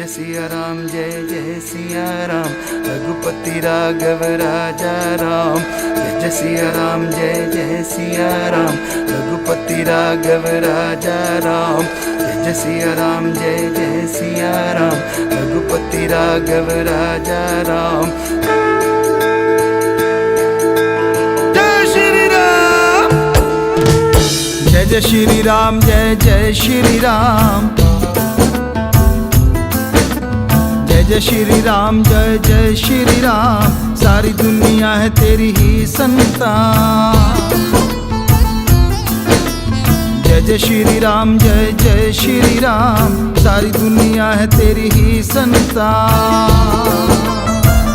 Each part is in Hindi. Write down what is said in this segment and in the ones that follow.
जय सिया राम, जय जय सिया राम, रघुपति राघव राजा राम। जय सिया राम, जय जय सिया राम, रघुपति राघव राजा राम। जय सिया राम, जय जय सिया राम, रघुपति राघव राजा राम। जय श्री राम, जय जय श्री राम, जय जय श्री राम, जय श्री राम, जय जय श्री राम। सारी दुनिया है तेरी ही संतान। जय जय श्री राम, जय जय श्री राम, सारी दुनिया है तेरी ही संतान।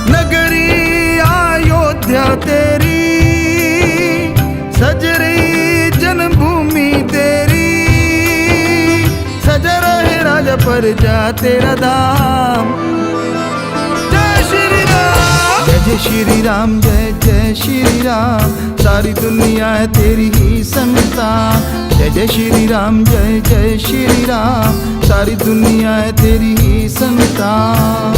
नगरी अयोध्या तेरी, सज रही जन्मभूमि तेरी, सजा रहे राजा प्रजा तेरा धाम। जय श्री राम, जय जय श्री राम, सारी दुनिया है तेरी ही संतान। जय जय श्री राम, जय जय श्री राम, सारी दुनिया है तेरी ही संतान।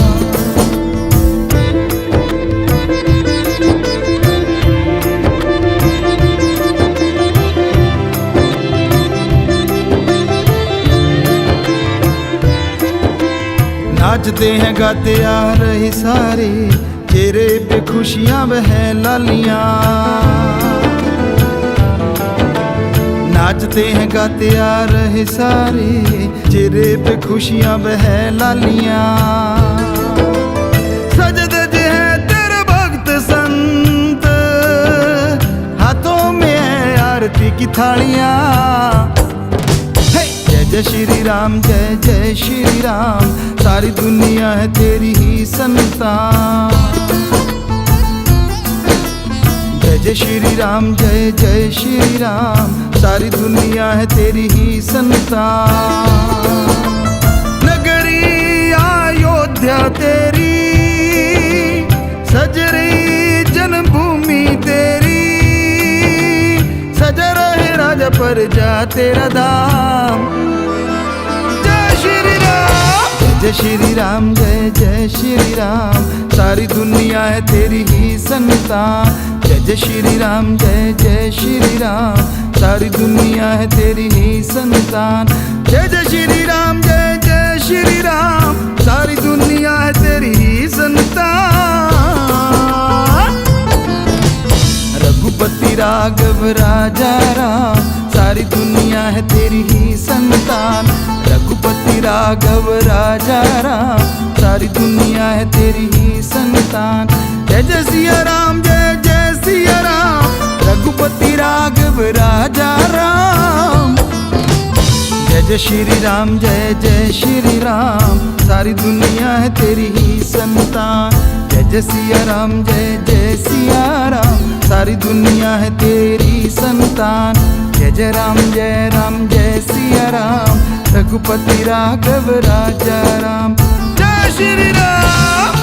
नाचते हैं गाते आ रहे सारे, चेहरे पे खुशियां वह लालियां। नाचते हैं गाते आ रहे सारे, चेहरे पे खुशियां वह लालियां। सज धज है तेरे भक्त संत, हाथों में है आरती की थालियां। जय जय श्री राम, जय जय श्री राम, सारी दुनिया है तेरी ही संतान। जय जय श्री राम, जय जय श्री राम, सारी दुनिया है तेरी ही संतान। नगरी अयोध्या तेरी, सज रही जन्मभूमि तेरी, सजा रहे राजा प्रजा तेरा धाम। जय श्री राम, जय जय श्री राम, सारी दुनिया है तेरी ही संतान। जय जय श्री राम, जय जय श्री राम, सारी दुनिया है तेरी ही संतान। जय जय श्री राम, जय जय श्री राम, सारी दुनिया है तेरी ही संतान। रघुपति राघव राजा राम, सारी दुनिया है तेरी ही संतान। रघुपति राघव राजा राम, सारी दुनिया है तेरी ही संतान। जय जय सिया राम, जय जय सिया राम, रघुपति राघव राजा राम। जय जय श्री राम, जय जय श्री राम, सारी दुनिया है तेरी ही संतान। जय जय सिया राम, जय जय सिया राम, सारी दुनिया है तेरी संतान। जय जय राम, जय राम, जय सिया राम, रघुपति राघव राजा राम। जय श्री राम।